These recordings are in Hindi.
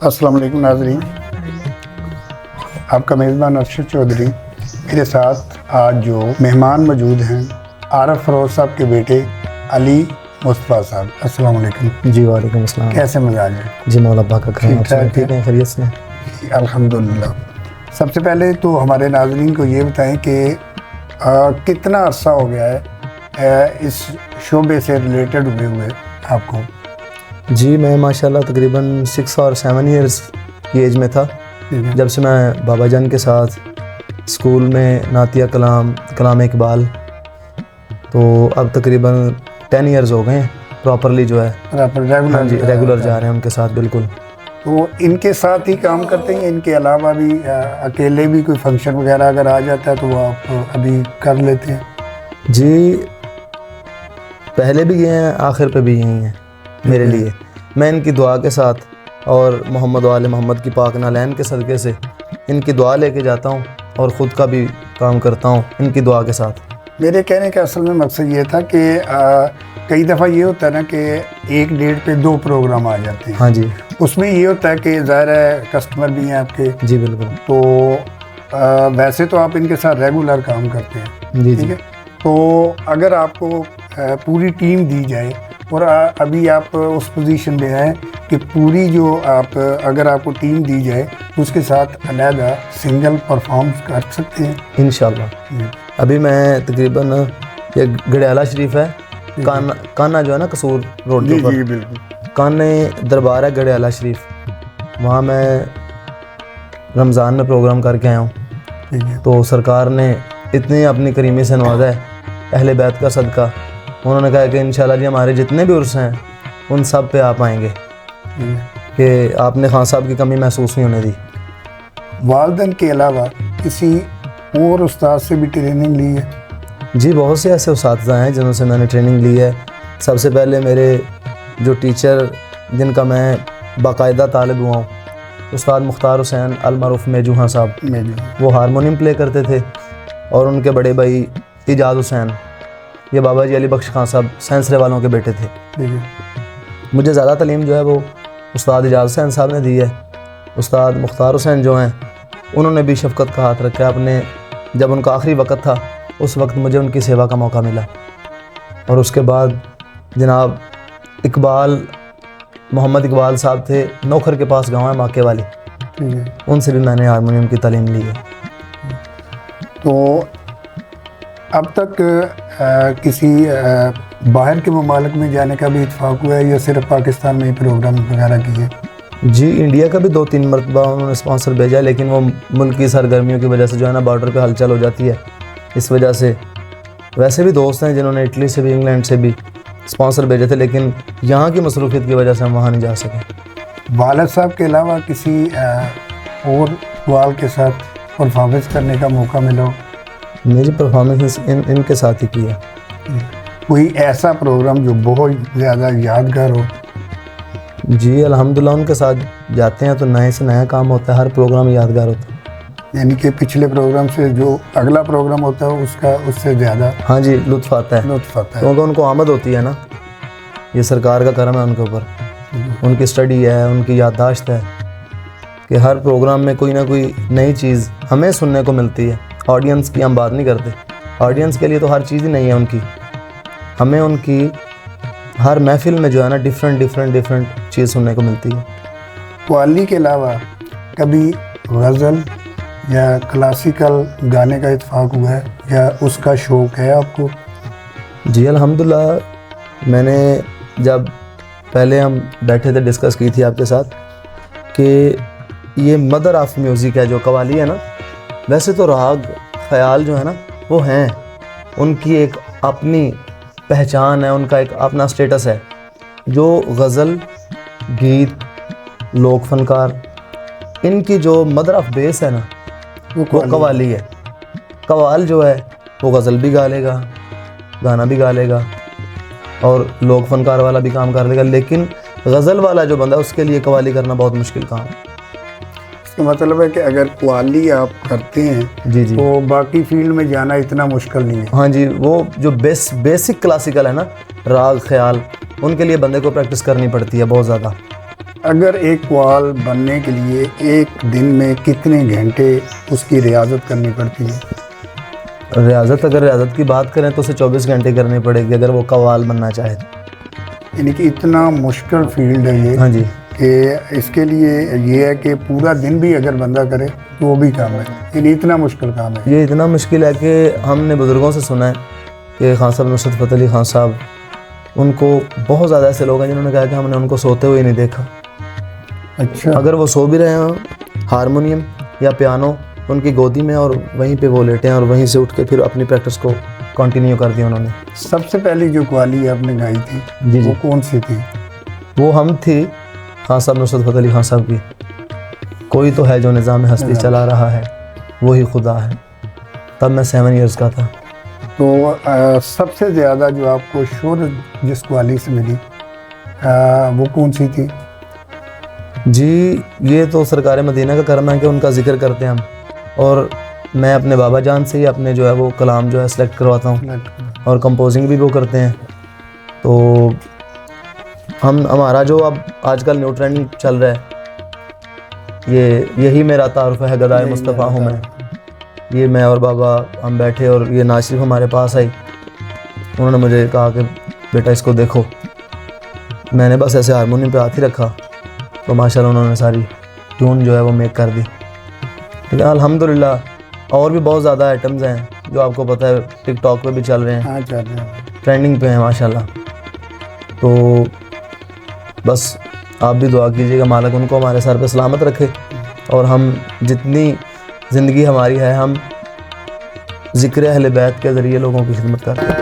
अस्सलाम वालेकुम नाज़रीन, आपका मेज़बान अरशद चौधरी। मेरे साथ आज जो मेहमान मौजूद हैं, आरफ फरोज़ साहब के बेटे अली मुस्तफ़ा साहब। अस्सलाम वालेकुम। जी वालेकुम अस्सलाम। कैसे मजाज है? जी मौला अब्बा का ठीक ठाक ठीक है, खैरियत से। अल्हम्दुलिल्लाह। सबसे पहले तो हमारे नाज़रीन को ये बताएं कि कितना अरसा हो गया है इस शोबे से रिलेटेड हुए आपको? जी मैं माशाल्लाह तकरीबन 6 और 7 इयर्स की एज में था जब से मैं बाबा जान के साथ स्कूल में नातिया कलाम इकबाल, तो अब तकरीबन 10 इयर्स हो गए हैं प्रॉपरली जो है। रेगुलर? हाँ जी, रेगुलर जा रहे हैं उनके साथ बिल्कुल। तो इनके साथ ही काम करते हैं, इनके अलावा भी अकेले भी कोई फंक्शन वगैरह अगर आ जाता है तो वो आप अभी कर लेते हैं? जी पहले भी गए हैं, आखिर पे भी यही हैं मेरे लिए। मैं इनकी दुआ के साथ और मोहम्मद वाले मोहम्मद की पाक नालैन के सदक़े से इनकी दुआ लेके जाता हूँ और ख़ुद का भी काम करता हूँ इनकी दुआ के साथ। मेरे कहने का असल में मकसद ये था कि कई दफ़ा ये होता है ना कि एक डेट पे 2 प्रोग्राम आ जाते हैं। हाँ जी, उसमें ये होता है कि ज़ाहिर है कस्टमर भी हैं आपके। जी बिल्कुल। तो वैसे तो आप इनके साथ रेगुलर काम करते हैं, जी ठीक जी। है। तो अगर आपको पूरी टीम दी जाए और अभी आप उस पोजीशन में हैं कि पूरी जो आप अगर आपको टीम दी जाए तो उसके साथ अलहदा सिंगल परफॉर्म कर सकते हैं इंशाल्लाह। अभी मैं तकरीबन ये गड़ियाला शरीफ है, काना जो है ना कसूर रोड के ऊपर, जी बिल्कुल, काने दरबार है गड़ियाला शरीफ, वहाँ मैं रमज़ान में प्रोग्राम करके आया हूँ। ठीक है। तो सरकार ने इतनी अपनी करीमी से नवाजा है, अहले बैत का सदका। उन्होंने कहा कि इंशाल्लाह जी हमारे जितने भी उर्स हैं उन सब पे आप आएंगे, कि आपने खान साहब की कमी महसूस नहीं होने दी। वालिदैन के अलावा किसी और उस्ताद से भी ट्रेनिंग ली है? जी बहुत से ऐसे उस्ताद हैं जिनसे मैंने ट्रेनिंग ली है। सबसे पहले मेरे जो टीचर जिनका मैं बाकायदा तालिब हुआ हूँ, उस्ताद मुख्तार हुसैन अल-मारूफ मेजूहाँ साहब, वो हारमोनियम प्ले करते थे। और उनके बड़े भाई इजाज़ हुसैन, ये बाबा जी अली बख्श खान साहब सैंसरे वालों के बेटे थे। ठीक है। मुझे ज़्यादा तालीम जो है वो उस्ताद इजाज़ हुसैन साहब ने दी है। उस्ताद मुख्तार हुसैन जो हैं उन्होंने भी शफ़क़त का हाथ रखा अपने, जब उनका आखिरी वक्त था उस वक्त मुझे उनकी सेवा का मौका मिला। और उसके बाद जनाब इकबाल, मोहम्मद इकबाल साहब थे, नौखर के पास गाँव है माके वाली, ठीक है। उनसे भी मैंने हारमोनियम की तालीम ली है। तो अब तक किसी बाहर के ममालिक में जाने का भी इत्तेफाक हुआ है या सिर्फ पाकिस्तान में ही प्रोग्राम वगैरह किए? जी इंडिया का भी 2-3 मरतबा उन्होंने स्पॉन्सर भेजा, लेकिन वो मुल्क की सरगर्मियों की वजह से जो है ना बॉर्डर पे हलचल हो जाती है, इस वजह से। वैसे भी दोस्त हैं जिन्होंने इटली से भी इंग्लैंड से भी स्पॉन्सर भेजे थे, लेकिन यहाँ की मसरूफियत की वजह से हम वहाँ नहीं जा सके। वालिद साहब के अलावा किसी और वाल के साथ परफॉर्मेंस करने का मौका मिला हो? मेरी परफॉर्मेंस इनके साथ ही की है। कोई ऐसा प्रोग्राम जो बहुत ज़्यादा यादगार हो? जी अल्हम्दुलिल्लाह उनके साथ जाते हैं तो नए से नया काम होता है, हर प्रोग्राम यादगार होता है। यानी कि पिछले प्रोग्राम से जो अगला प्रोग्राम होता है उसका उससे ज़्यादा हाँ जी लुत्फ़ आता है, लुत्फ़ आता है। क्योंकि उनको आमद होती है ना, ये सरकार का करम है उनके ऊपर, उनकी स्टडी है, उनकी याददाश्त है कि हर प्रोग्राम में कोई ना कोई नई चीज़ हमें सुनने को मिलती है। ऑडियंस की हम बात नहीं करते, ऑडियंस के लिए तो हर चीज़ ही नहीं है उनकी, हमें उनकी हर महफिल में जो है ना डिफरेंट चीज़ सुनने को मिलती है। कव्वाली के अलावा कभी गज़ल या क्लासिकल गाने का इत्तेफाक हुआ है या उसका शौक़ है आपको? जी अल्हम्दुलिल्लाह, मैंने जब पहले हम बैठे थे डिस्कस की थी आपके साथ कि ये मदर ऑफ म्यूज़िक है जो कव्वाली है ना। वैसे तो राग ख़याल जो है ना वो हैं, उनकी एक अपनी पहचान है, उनका एक अपना स्टेटस है। जो गज़ल, गीत, लोक फनकार, इनकी जो मदर ऑफ बेस है ना वो कव्वाली है। कव्वाल जो है वो गज़ल भी गा लेगा, गाना भी गा लेगा और लोक फनकार वाला भी काम कर लेगा, लेकिन गज़ल वाला जो बंदा है उसके लिए कव्वाली करना बहुत मुश्किल काम है। इसका मतलब है कि अगर कव्वाली आप करते हैं जी जी तो बाकी फील्ड में जाना इतना मुश्किल नहीं है। हाँ जी, वो जो बेसिक क्लासिकल है ना, राग ख्याल, उनके लिए बंदे को प्रैक्टिस करनी पड़ती है बहुत ज़्यादा। अगर एक कव्वाल बनने के लिए एक दिन में कितने घंटे उसकी रियाजत करनी पड़ती है? अगर रियाजत की बात करें तो उसे 24 घंटे करनी पड़ेगी अगर वो कव्वाल बनना चाहे तो। यानी कि इतना मुश्किल फील्ड है ये हाँ जी। कि इसके लिए ये है कि पूरा दिन भी अगर बंदा करे तो वो भी काम है, यानी इतना मुश्किल काम है। ये इतना मुश्किल है कि हमने बुज़ुर्गों से सुना है कि खान साहब नुसरत फ़तेह अली खान साहब, उनको बहुत ज़्यादा ऐसे लोग हैं जिन्होंने कहा कि हमने उनको सोते हुए नहीं देखा। अच्छा। अगर वो सो भी रहे हों हारमोनियम या पियानो उनकी गोदी में और वहीं पे वो लेटे हैं और वहीं से उठ के फिर अपनी प्रैक्टिस को कंटिन्यू कर दिया उन्होंने। सबसे पहली जो कव्वाली आपने गाई थी जी जी, वो कौन सी थी? वो हम थी खान साहब नुसरत फ़तेह अली खान साहब की, कोई तो है जो निज़ाम हस्ती चला रहा है वही खुदा है। तब मैं 7 इयर्स का था। तो सबसे ज़्यादा जो आपको शोहरत जिस कव्वाली से मिली वो कौन सी थी? जी, ये तो सरकार मदीना का करम है कि उनका जिक्र करते हैं हम, और मैं अपने बाबा जान से ही अपने जो है वो कलाम जो है सेलेक्ट करवाता हूँ और कंपोजिंग भी वो करते हैं। तो हमारा जो अब आजकल न्यू ट्रेंड चल रहा है यही मेरा तारुफ है गदाए मुस्तफ़ा हूँ मैं। ये मैं और बाबा हम बैठे और ये नाज शरीफ हमारे पास आई, उन्होंने मुझे कहा कि बेटा इसको देखो। मैंने बस ऐसे हारमोनियम पे हाथ ही रखा तो माशाल्लाह उन्होंने सारी ट्यून जो है वो मेक कर दी। ठीक है, अल्हम्दुलिल्लाह। और भी बहुत ज़्यादा आइटम्स हैं जो आपको पता है टिकटॉक पे भी चल रहे हैं। हाँ, चल रहे हैं, ट्रेंडिंग पे हैं माशाल्लाह। तो बस आप भी दुआ कीजिएगा मालिक उनको हमारे सर पे सलामत रखे और हम जितनी ज़िंदगी हमारी है हम ज़िक्र अहले बैत के ज़रिए लोगों की खिदमत करते हैं।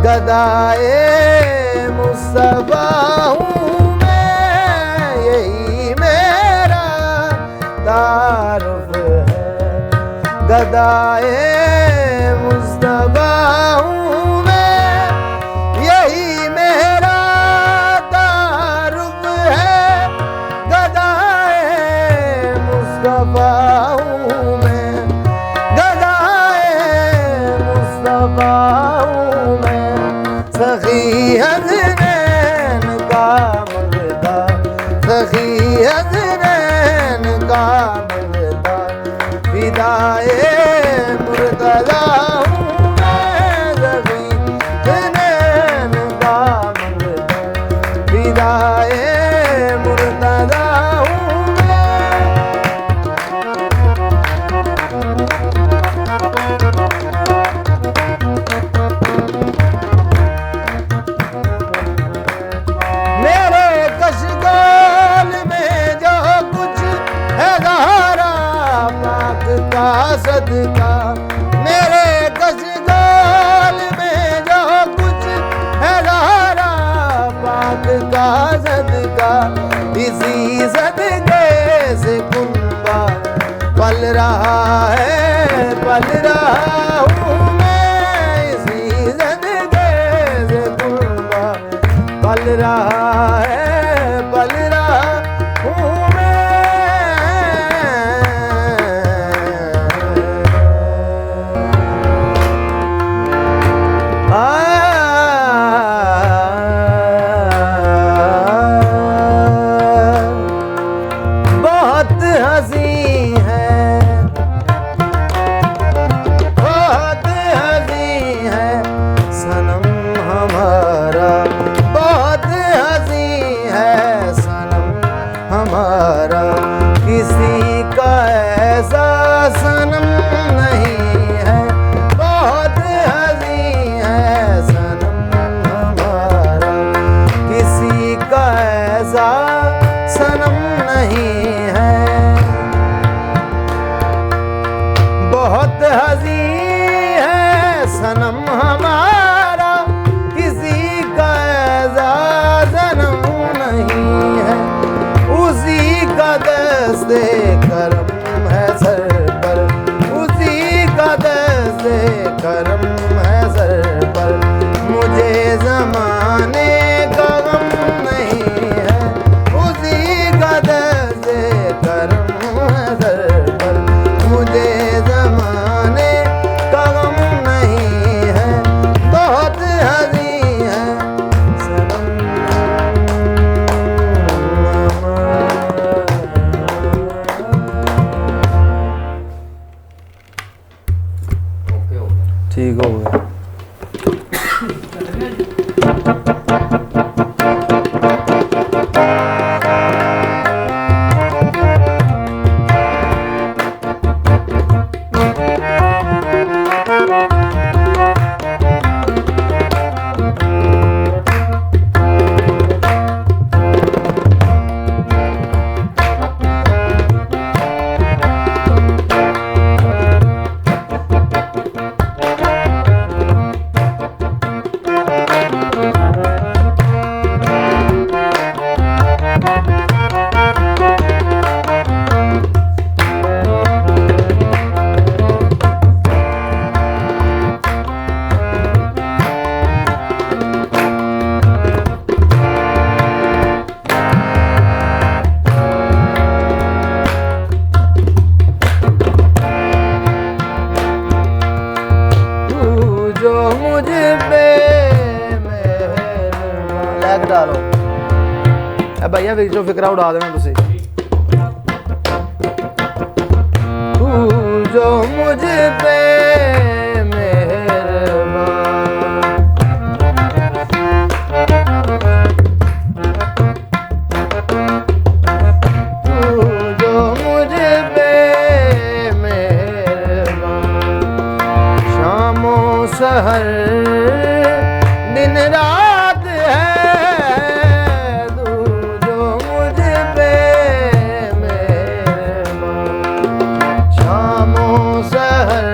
गदाए मुस्तफा हूँ मैं, यही मेरा तारुफ है। गदाए मुस्तफा हूँ मैं, यही मेरा तारुफ है। गदाए मुस्तफा हूँ मैं, गदाए मुस्तफा हूँ मैं। सखी हज़नैन का मुर्दा, सखी हज़नैन का मुर्दा, फिदाए मुर्तज़ा हूँ मैं। सखी हज़नैन का मुर्दा, फिदाए मुर्तज़ा हूँ मैं। सदका मेरे कशगोल में जो कुछ है ज़ारा पाक का सदका, इसी सदके से कुंबा पल रहा है, पल रहा हूँ मैं। इसी सदके से कुंबा पल रहा है, पल रहा हूँ मैं। हमारा किसी का ऐसा सनम नहीं है, बहुत हसीन है सनम हमारा, किसी का ऐसा सनम नहीं है, बहुत हसीन है सनम हमारा, किसी का ऐसा सनम नहीं है, उसी का दस्ते करम है सर पर, उसी का दस्ते करम है सर पर, मुझे ज़माने का गम नहीं है, उसी का दस्ते करम है सर पर, मुझे ज़माने का गम नहीं है, बहुत हसीन है सनम ठीक हो गया। जो मुझ पे मेहरबान लैग डालो ए भैया विचों फिक्रा उड़ा देना तुसी। तू जो मुझ पे मेहरबान, तू जो मुझ पे मेहरबान, शामों सहर दिन रात है, तू जो मुझ पे मेहरबान, शामों सहर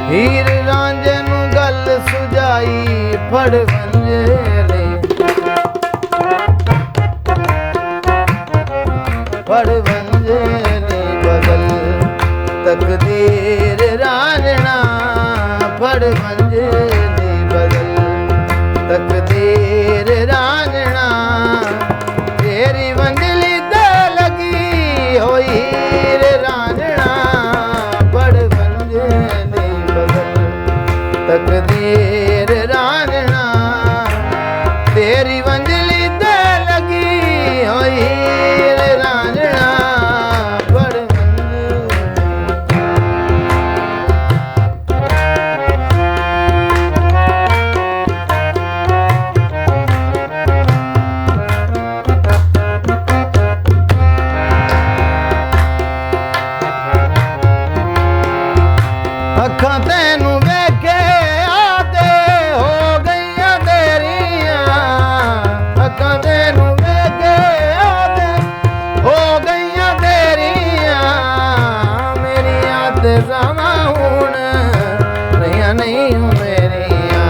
ਹੀਰ ਰਾਂਝੇ ਨੂੰ ਗੱਲ ਸੁਝਾਈ ਫੜ ਵੰਜਲੇ ਫੜ ਵੰਜਲੇ ਬਦਲ ਤਕਦੀਰ ਰਾਂਝਣਾ ਫੜ ਵੰਜਲੇ ਬਦਲ ਤਕਦੀਰ ਰਾਂਝਣਾ ਤੇਰੀ ਵੰਜਲੀ ਤੇ ਲੱਗੀ ਹੋਈ ਹੀਰ ਰਾਂਝਣਾ ਫੜ ਵੰਜਲੇ ਬਦਲ ਤਕਦੀਰ ਰਾਂਝਣਾ ਤੇਰੀ ਵੰਜਲੀ ਤੇ ਲੱਗੀ ਹੋਈ ਹੀਰ ਰਾਂਝਣਾ ਫੜ ਵੰਜਲੇ ਅੱਖਾਂ ਤੈਨੂੰ ਵੇਖੇ ਆਦੇ ਹੋ ਗਈਆਂ ਤੇਰੀਆਂ ਅੱਖਾਂ ਤੈਨੂੰ ਵੇਖੇ ਆਦੇ ਹੋ ਗਈਆਂ ਤੇਰੀਆਂ ਮੇਰੀਆਂ ਤੇ ਸਮਾਂ ਹੁਣ ਰਹੀਆਂ ਨਹੀਂ ਮੇਰੀਆਂ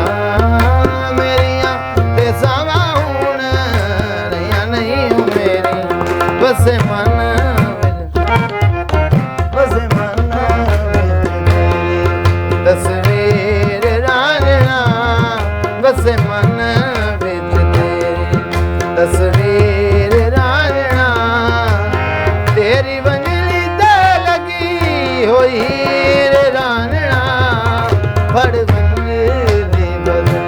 ਮੇਰੀਆਂ ਤੇ ਸਮਾਂ ਹੁਣ ਰਹੀਆਂ ਨਹੀਂ ਮੇਰੀ ਬਸੇ ਮਨ ਬਸੇ ਮਨ ਤਸਵੀਰ ਰਾਂਝਣਾ ਵਸੇ ਮਨ ਵਿੱਚ ਤੇਰੀ ਤਸਵੀਰ ਰਾਂਝਣਾ ਤੇਰੀ ਵੰਜਲੀ ਤੇ ਲੱਗੀ ਹੋਈ ਹੀਰ ਰਾਂਝਣਾ ਫੜ ਵੰਜਲੀ ਬਦਲ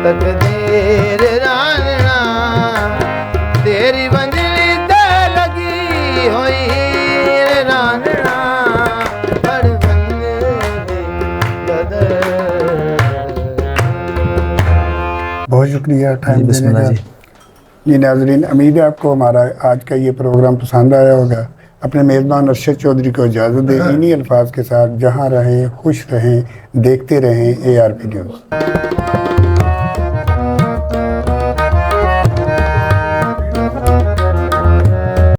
ਤਕਦੀਰ ਰਾਂਝਣਾ ਤੇਰੀ ਵੰਜਲੀ ਤੇ ਲੱਗੀ ਹੋਈ ਹੀਰ ਰਾਂਝਣਾ ਫੜ ਵੰਜਲੀ ਬਦਲ बहुत शुक्रिया जी, टाइम देने बिस्मिल्लाह का। जी। जी नाजरीन, उम्मीद है आपको हमारा आज का ये प्रोग्राम पसंद आया होगा। अपने मेज़बान अरशद चौधरी को इजाज़त दें इन्हीं अल्फाज के साथ, जहाँ रहें खुश रहें, देखते रहें ARP न्यूज़।